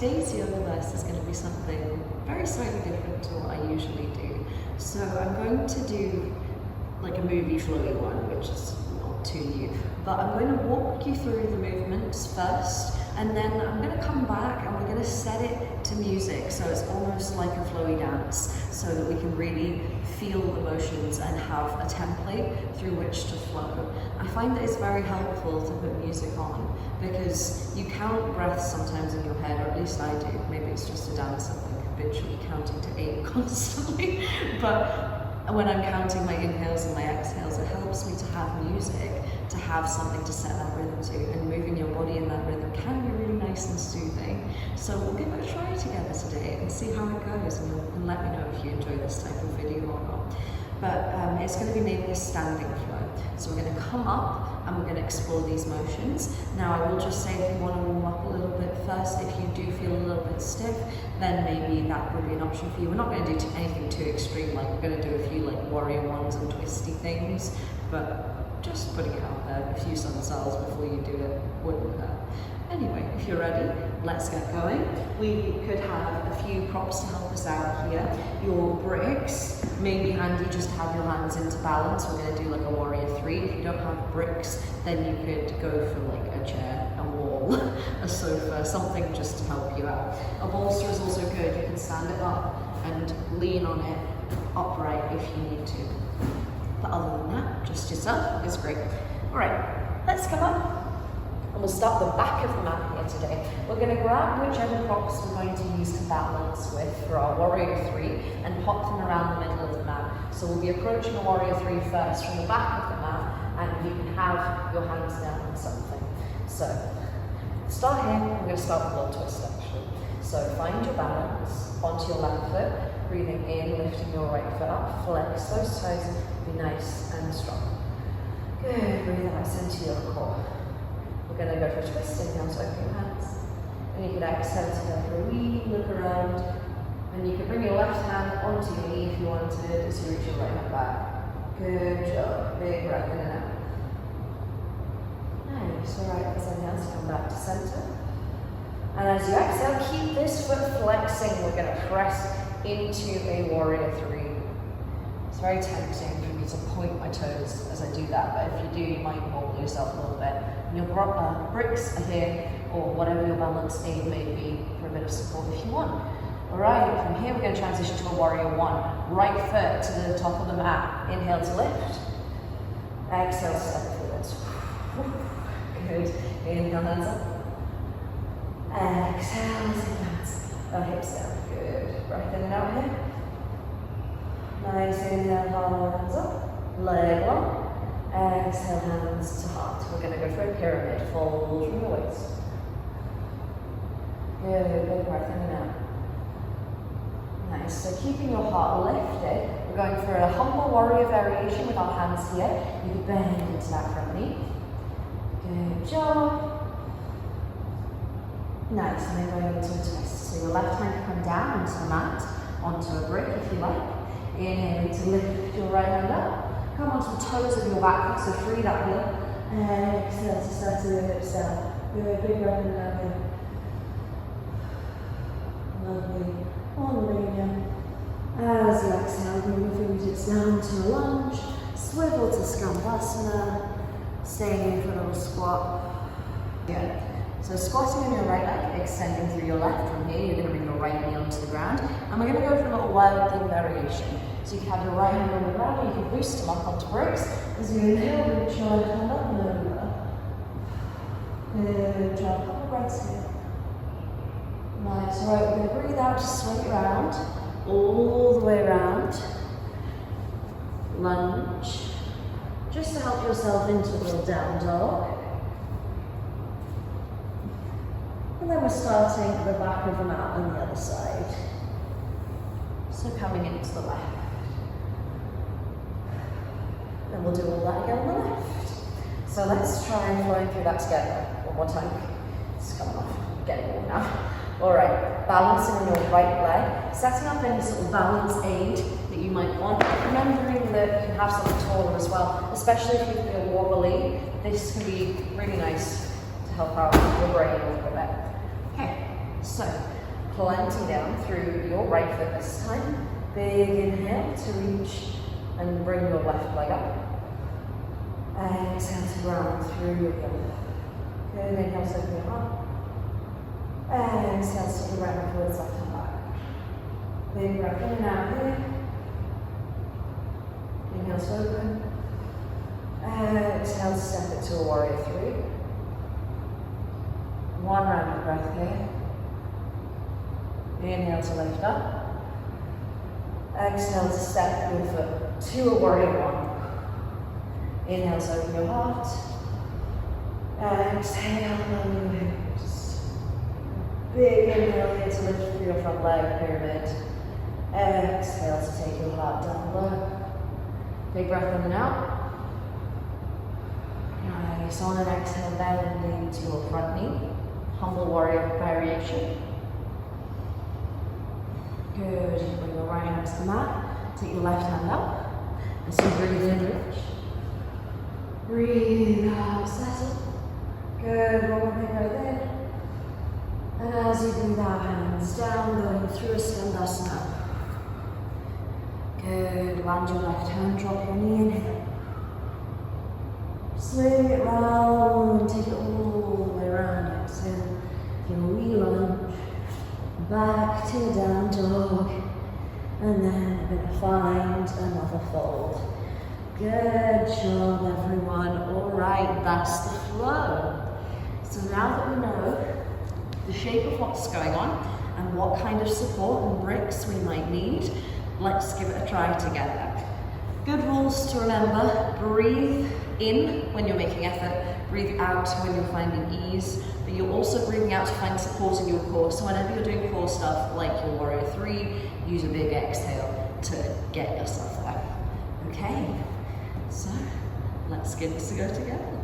today's yoga verse is going to be something very slightly different to what I usually do. So I'm going to do like a movie flowy one, which is not too new, but I'm going to walk you through the movements first, and then I'm going to come back and we're going to set it to music, so it's almost like a flowy dance, so that we can really feel the motions and have a template through which to flow. I find that it's very helpful to put music on because you count breaths sometimes in your head, or at least I do. Maybe it's just a dance that I'm habitually counting to 8 constantly, but when I'm counting my inhales and my exhales, it helps me to have music, to have something to set that rhythm to, and moving your body in that rhythm can be really nice and soothing. So we'll give it a try together today and see how it goes, and let me know if you enjoy this type of video or not. But it's going to be named a standing flow. So we're going to come up and we're going to explore these motions. Now I will just say, if you want to warm up a little bit first, if you do feel a little bit stiff, then maybe that would be an option for you. We're not going to do anything too extreme, like we're going to do a few like warrior ones and twisty things, but just putting it out there, a few sun cells before you do it wouldn't hurt. Anyway, if you're ready, let's get going. We could have a few props to help us out here. Your bricks, maybe handy just to have your hands into balance. We're going to do like a warrior 3. If you don't have bricks, then you could go for like a chair, a wall, a sofa, something just to help you out. A bolster is also good. You can stand it up and lean on it upright if you need to. But other than that, just yourself is great. All right, let's come up. And we'll start the back of the mat here today. We're going to grab whichever props we're going to use to balance with for our warrior 3 and pop them around the middle of the mat. So we'll be approaching a warrior 3 first from the back of the mat, and you can have your hands down on something. So start here. I'm going to start with a little twist actually. So find your balance onto your left foot, breathing in, lifting your right foot up, flex those toes, be nice and strong. Good, breathe out into your core. We're going to go for a twist, inhale to open your hands. And you can exhale to go for a wee look around. And you can bring your left hand onto your knee if you wanted, as you reach your right hand back. Good job. Big breath in and out. Nice. Alright, as inhale to come back to center. And as you exhale, keep this foot flexing. We're going to press into a warrior 3. It's very tempting for me to point my toes as I do that, but if you do, you might wobble yourself a little bit. And your bricks are here, or whatever your balance aid may be, for a bit of support if you want. Alright, from here we're going to transition to a warrior 1. Right foot to the top of the mat. Inhale to lift. Exhale, step forwards. Good. Inhale, hands up. Exhale, hands up. Hips down. Good. Breath in and out here. Nice. Inhale, hands up. Leg long. Exhale, hands to heart. We're going to go for a pyramid. Fold from the waist. Good. Big breath in and out. Nice. So keeping your heart lifted, we're going for a humble warrior variation with our hands here. You can bend into that front knee. Good job. Nice. And then going into a twist. So your left hand can come down onto the mat, onto a brick if you like. Inhale to lift your right hand up. Come onto the toes of your back foot, so free that heel. And exhale to settle your hips down. Good, big breath in down here. Lovely. On the medium. As you exhale, bring your fingertips down to a lunge. Swivel to Skandasana. Staying in for a little squat. Good. So squatting on your right leg, extending through your left. From here, you're going to bring your right knee onto the ground. And we're going to go for a little wild thing variation. So you can have your right hand on the ground, or you can boost them up onto bricks. As you inhale, reach your left hand up and over. Good job. Couple breaths here. Nice. All right, we're going to breathe out to swing around, all the way around. Lunge. Just to help yourself into a little down dog. And then we're starting at the back of the mat on the other side. So coming into the left. And we'll do all that again on the left. So let's try and flow through that together. One more time. It's coming off. Getting warm now. Alright, balancing on your right leg. Setting up any sort of balance aid that you might want. Remembering that you can have something taller as well, especially if you feel wobbly. This can be really nice to help out your brain a little bit. Okay, So, planting down through your right foot this time. Big inhale to reach and bring your left leg up. Exhale to ground through your heel. Good, inhale to open your heart. Exhale, stick your right hand towards left hand back. Big breath in and out here. Inhale to open. Exhale, step it to a warrior three. One round of breath here. Inhale to lift up. Exhale to step your foot to a warrior one. Inhale to open your heart. Exhale, lower your hips. Big inhale here to lift through your front leg, pyramid. Exhale to take your heart down low. Big breath in and out. Nice. On an exhale, bend into your front knee. Humble warrior variation. Good. You bring your right hand to the mat. Take your left hand up. And so breathe in, reach. Breathe out, settle. Good. One more thing right there. And as you breathe out, hands down, going through a Skandasana. Good. Land your left hand, drop your knee, inhale. Swing it round, take it all the way around. Exhale. Give a wee lunge. Back to down dog. And then we're going to find another fold. Good job, everyone. All right, that's the flow. So now that we know the shape of what's going on and what kind of support and bricks we might need, let's give it a try together. Good rules to remember. Breathe in when you're making effort, breathe out when you're finding ease, but you're also breathing out to find support in your core. So whenever you're doing core stuff like your warrior three, use a big exhale to get yourself there. Okay, so let's give this a go together.